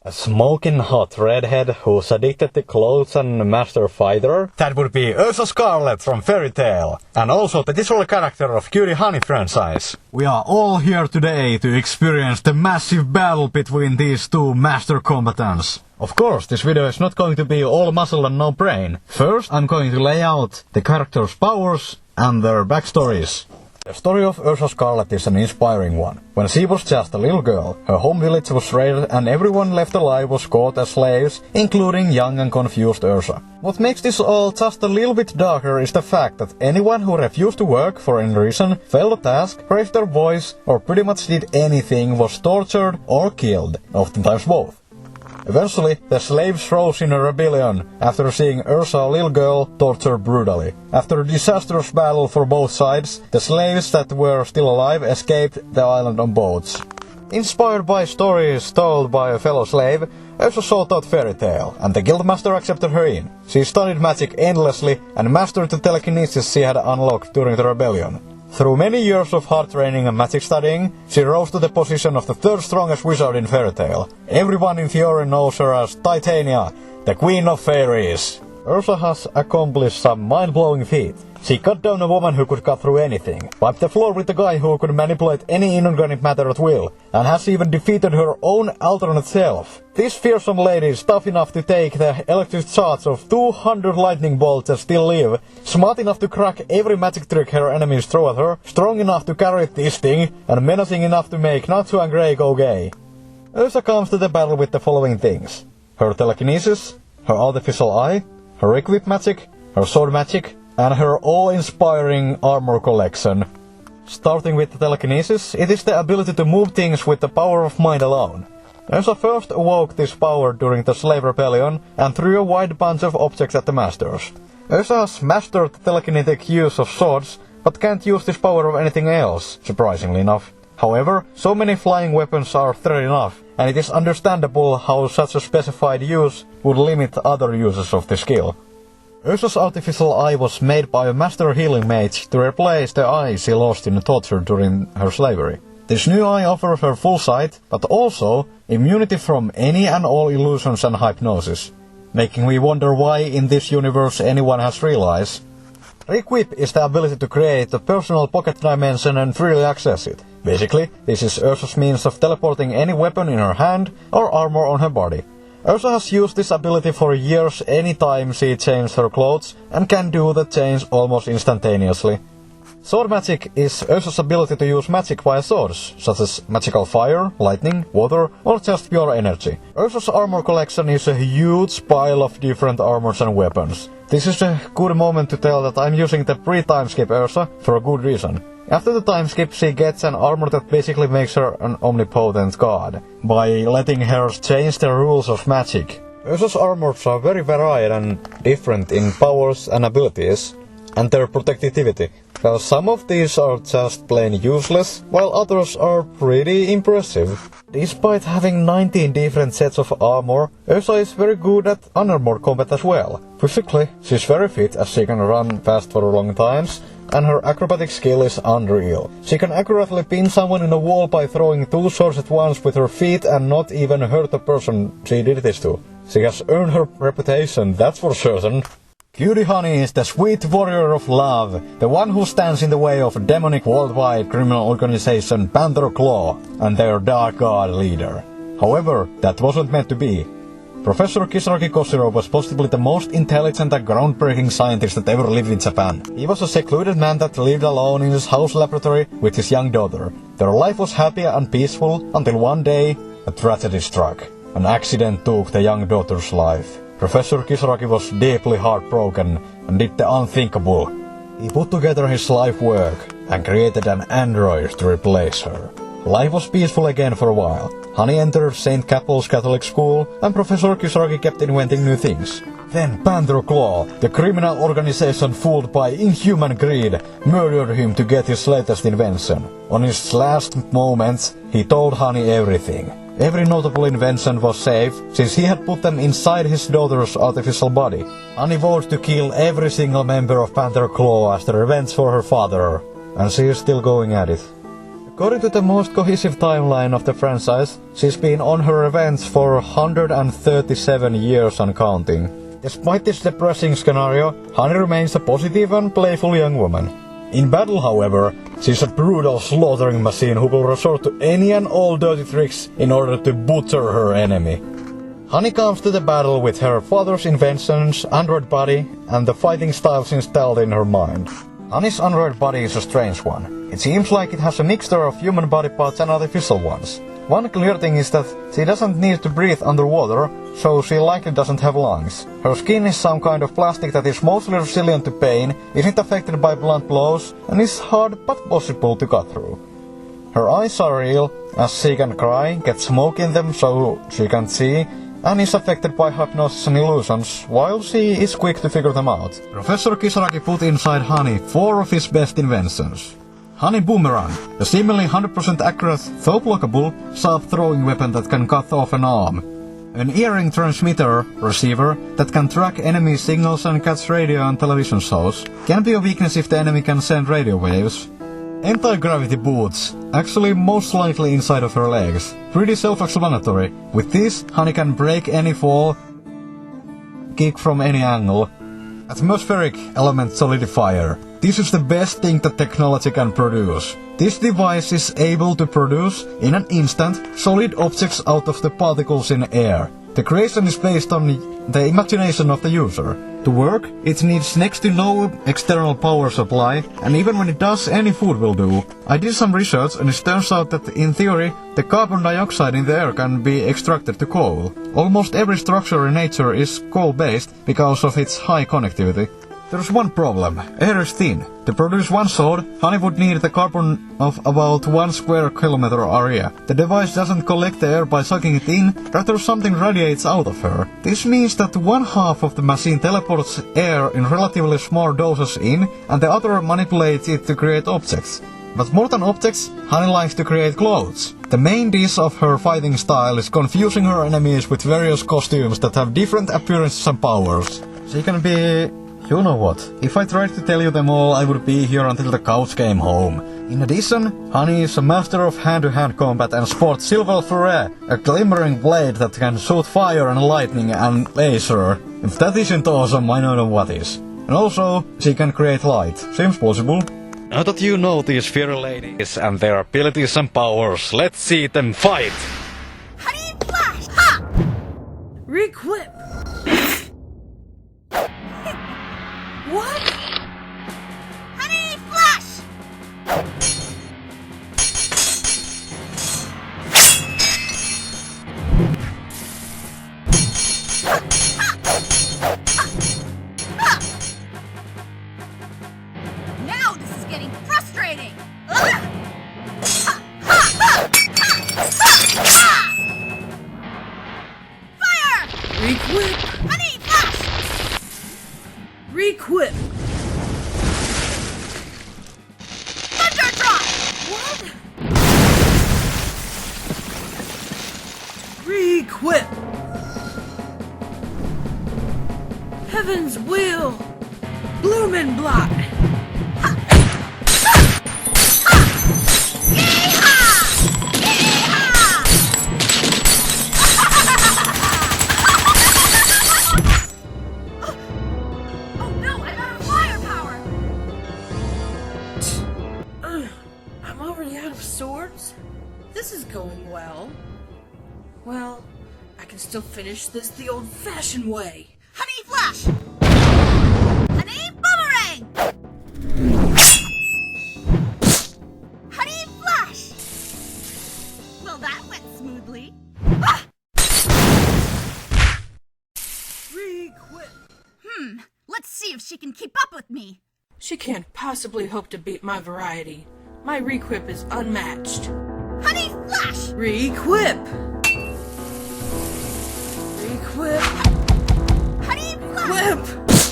A smoking hot redhead who's addicted to clothes and a master fighter? That would be Erza Scarlet from Fairy Tail, and also the titular character of Cutie Honey franchise. We are all here today to experience the massive battle between these two master combatants. Of course, this video is not going to be all muscle and no brain. First, I'm going to lay out the characters' powers and their backstories. The story of Erza Scarlet is an inspiring one. When she was just a little girl, her home village was raided and everyone left alive was caught as slaves, including young and confused Erza. What makes this all just a little bit darker is the fact that anyone who refused to work for any reason, failed a task, raised their voice, or pretty much did anything was tortured or killed, oftentimes both. Eventually, the slaves rose in a rebellion after seeing Erza, a little girl, tortured brutally. After a disastrous battle for both sides, the slaves that were still alive escaped the island on boats. Inspired by stories told by a fellow slave, Erza sought out Fairy Tail, and the guildmaster accepted her in. She studied magic endlessly and mastered the telekinesis she had unlocked during the rebellion. Through many years of hard training and magic studying, she rose to the position of the third strongest wizard in Fairy Tail. Everyone in Fiore knows her as Titania, the Queen of Fairies. Erza has accomplished some mind-blowing feats. She cut down a woman who could cut through anything, wiped the floor with a guy who could manipulate any inorganic matter at will, and has even defeated her own alternate self. This fearsome lady is tough enough to take the electric charge of 200 lightning bolts and still live, smart enough to crack every magic trick her enemies throw at her, strong enough to carry this thing, and menacing enough to make Natsu and Grey go gay. Erza comes to the battle with the following things: her telekinesis, her artificial eye, her Requip magic, her sword magic, and her awe-inspiring armor collection. Starting with the telekinesis, it is the ability to move things with the power of mind alone. Erza first awoke this power during the slave rebellion and threw a wide bunch of objects at the masters. Erza has mastered the telekinetic use of swords, but can't use this power of anything else, surprisingly enough. However, so many flying weapons are threat enough, and it is understandable how such a specified use would limit other uses of the skill. Erza's artificial eye was made by a master healing mage to replace the eye she lost in torture during her slavery. This new eye offers her full sight, but also immunity from any and all illusions and hypnosis, making me wonder why in this universe anyone has real eyes. Requip is the ability to create a personal pocket dimension and freely access it. Basically, this is Erza's means of teleporting any weapon in her hand or armor on her body. Erza has used this ability for years anytime she changes her clothes, and can do the change almost instantaneously. Sword magic is Erza's ability to use magic via swords, such as magical fire, lightning, water, or just pure energy. Erza's armor collection is a huge pile of different armors and weapons. This is a good moment to tell that I'm using the pre-time skip Erza for a good reason. After the time skip, she gets an armor that basically makes her an omnipotent god, by letting her change the rules of magic. Erza's armors are very varied and different in powers and abilities, and their protectivity. Well, some of these are just plain useless, while others are pretty impressive. Despite having 19 different sets of armor, Erza is very good at Unarmored combat as well. Physically, she's very fit as she can run fast for long times, and her acrobatic skill is unreal. She can accurately pin someone in a wall by throwing two swords at once with her feet and not even hurt the person she did this to. She has earned her reputation, that's for certain. Cutie Honey is the sweet warrior of love, the one who stands in the way of a demonic worldwide criminal organization Panther Claw and their dark god leader. However, that wasn't meant to be. Professor Kisaragi Koshiro was possibly the most intelligent and groundbreaking scientist that ever lived in Japan. He was a secluded man that lived alone in his house laboratory with his young daughter. Their life was happy and peaceful until one day a tragedy struck. An accident took the young daughter's life. Professor Kisaragi was deeply heartbroken and did the unthinkable. He put together his life work and created an android to replace her. Life was peaceful again for a while. Honey entered St. Catherine's Catholic School, and Professor Kisaragi kept inventing new things. Then Panther Claw, the criminal organization fooled by inhuman greed, murdered him to get his latest invention. On his last moments, he told Honey everything. Every notable invention was safe, since he had put them inside his daughter's artificial body. Honey vowed to kill every single member of Panther Claw as the revenge for her father, and she is still going at it. According to the most cohesive timeline of the franchise, she's been on her revenge for 137 years and counting. Despite this depressing scenario, Honey remains a positive and playful young woman. In battle, however, she's a brutal slaughtering machine who will resort to any and all dirty tricks in order to butcher her enemy. Honey comes to the battle with her father's inventions, android body, and the fighting styles installed in her mind. Honey's android body is a strange one. It seems like it has a mixture of human body parts and artificial ones. One clear thing is that she doesn't need to breathe underwater, so she likely doesn't have lungs. Her skin is some kind of plastic that is mostly resilient to pain, isn't affected by blunt blows, and is hard but possible to cut through. Her eyes are real, as she can cry, get smoke in them so she can see, and is affected by hypnosis and illusions, while she is quick to figure them out. Professor Kisaragi put inside Honey 4 of his best inventions. Honey Boomerang, a seemingly 100% accurate, though blockable, sharp throwing weapon that can cut off an arm. An earring transmitter receiver that can track enemy signals and catch radio and television shows. Can be a weakness if the enemy can send radio waves. Anti-gravity boots, actually most likely inside of her legs. Pretty self-explanatory. With this, Honey can break any fall, kick from any angle. Atmospheric element solidifier. This is the best thing that technology can produce. This device is able to produce, in an instant, solid objects out of the particles in air. The creation is based on the imagination of the user. To work, it needs next to no external power supply, and even when it does, any food will do. I did some research and it turns out that in theory, the carbon dioxide in the air can be extracted to coal. Almost every structure in nature is coal-based because of its high connectivity. There's one problem. Air is thin. To produce one sword, Honey would need the carbon of about 1 square kilometer area. The device doesn't collect the air by sucking it in, rather something radiates out of her. This means that 1/2 of the machine teleports air in relatively small doses in, and the other manipulates it to create objects. But more than objects, Honey likes to create clothes. The main dish of her fighting style is confusing her enemies with various costumes that have different appearances and powers. She can be... You know what, if I tried to tell you them all, I would be here until the cows came home. In addition, Honey is a master of hand-to-hand combat and sports silver Fleurette, a glimmering blade that can shoot fire and lightning and laser. If that isn't awesome, I don't know what is. And also, she can create light. Seems plausible. Now that you know these fairy ladies and their abilities and powers, let's see them fight! Honey Flash! Ha! Requip! What? Honey Flash! Now this is getting frustrating! Fire! Requip! Honey Flash! Requip! Thunder Drop! What? Requip! Heaven's Will! Bloomin' Block! I'm already out of swords? This is going well. Well, I can still finish this the old-fashioned way. Honey Flash! Honey Boomerang! Honey Flash! Well, that went smoothly. Ah! Requip! Let's see if she can keep up with me. She can't possibly hope to beat my variety. My Requip is unmatched. Honey Flash! Requip! Requip! Honey Flash! Whip!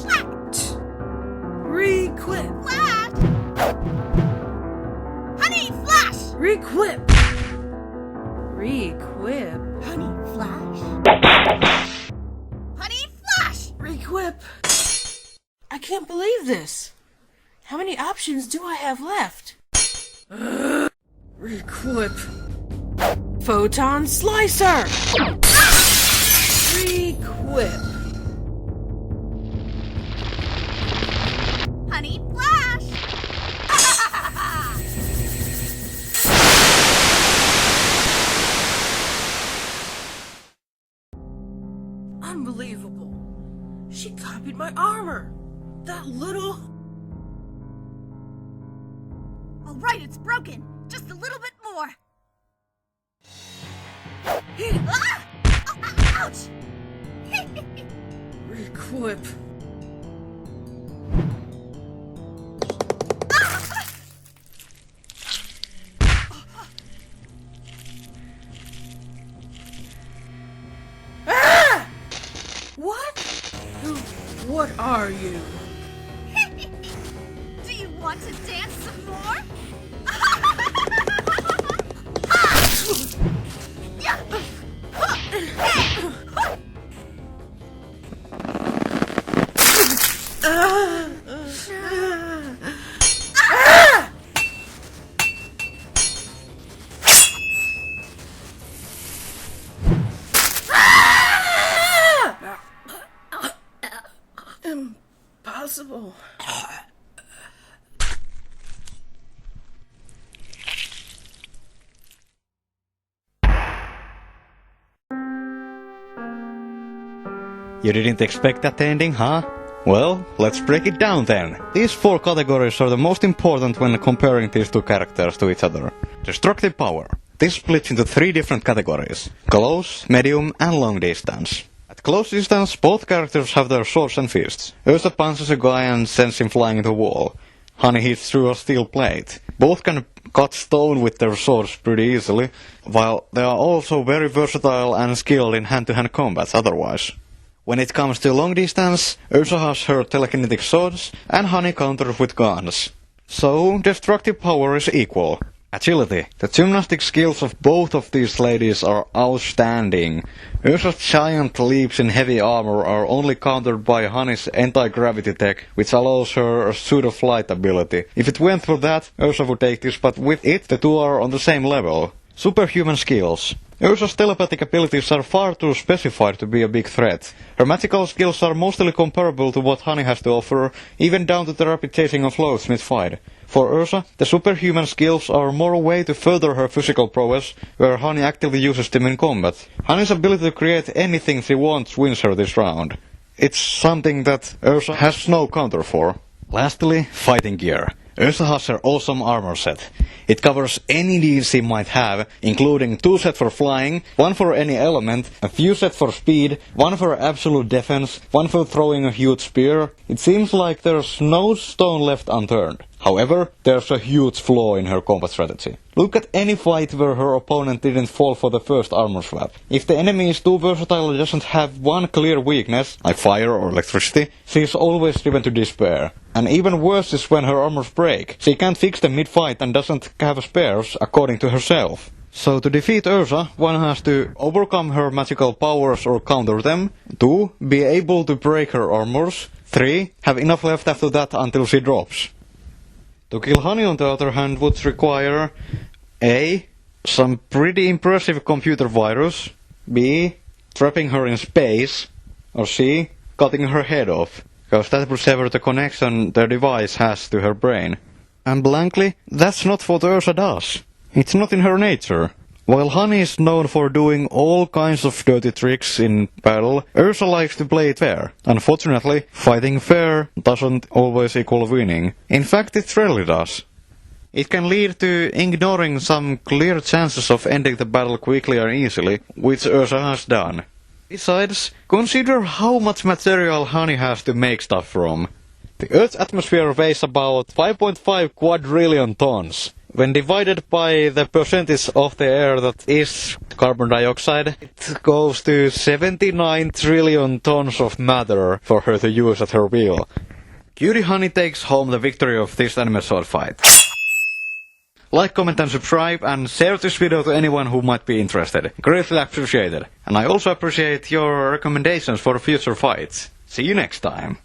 Whack! Requip! Flash! Honey Flash! Requip! Requip! Honey Flash! Honey Flash! Requip! I can't believe this. How many options do I have left? Requip. Photon Slicer! Requip. Honey Flash! Unbelievable. She copied my armor. That little... All right, it's broken. Just a little bit more. Ah! Ouch! Requip. Ah! What? What are you? Do you want to dance some more? Impossible. You didn't expect that ending, huh? Well, let's break it down then. These 4 categories are the most important when comparing these 2 characters to each other. Destructive power. This splits into 3 different categories: close, medium, and long distance. At close distance, both characters have their swords and fists. Erza punches a guy and sends him flying into the wall. Honey hits through a steel plate. Both can cut stone with their swords pretty easily, while they are also very versatile and skilled in hand-to-hand combat otherwise. When it comes to long distance, Erza has her telekinetic swords, and Honey counters with guns. So, destructive power is equal. Agility. The gymnastic skills of both of these ladies are outstanding. Erza's giant leaps in heavy armor are only countered by Honey's anti-gravity tech, which allows her a pseudo-flight ability. If it went for that, Erza would take this, but with it, the 2 are on the same level. Superhuman skills. Erza's telepathic abilities are far too specified to be a big threat. Her magical skills are mostly comparable to what Honey has to offer, even down to the rapid chasing of loads mid-fight. For Erza, the superhuman skills are more a way to further her physical prowess, where Honey actively uses them in combat. Honey's ability to create anything she wants wins her this round. It's something that Erza has no counter for. Lastly, fighting gear. Erza has her awesome armor set. It covers any needs she might have, including 2 sets for flying, 1 for any element, a few sets for speed, 1 for absolute defense, 1 for throwing a huge spear. It seems like there's no stone left unturned. However, there's a huge flaw in her combat strategy. Look at any fight where her opponent didn't fall for the first armor swap. If the enemy is too versatile and doesn't have one clear weakness, like fire or electricity, she is always driven to despair. And even worse is when her armors break. She can't fix them mid-fight and doesn't have spares, according to herself. So to defeat Erza, one has to overcome her magical powers or counter them, 2. Be able to break her armors, 3. Have enough left after that until she drops. To kill Honey, on the other hand, would require A. Some pretty impressive computer virus, B. Trapping her in space, or C. Cutting her head off, because that would sever the connection the device has to her brain. And blankly, that's not what Erza does. It's not in her nature. While Honey is known for doing all kinds of dirty tricks in battle, Erza likes to play it fair. Unfortunately, fighting fair doesn't always equal winning. In fact, it rarely does. It can lead to ignoring some clear chances of ending the battle quickly and easily, which Erza has done. Besides, consider how much material Honey has to make stuff from. The Earth's atmosphere weighs about 5.5 quadrillion tons. When divided by the percentage of the air that is carbon dioxide, it goes to 79 trillion tons of matter for her to use at her will. Cutie Honey takes home the victory of this anime sword fight. Like, comment and subscribe, and share this video to anyone who might be interested. Greatly appreciated. And I also appreciate your recommendations for future fights. See you next time.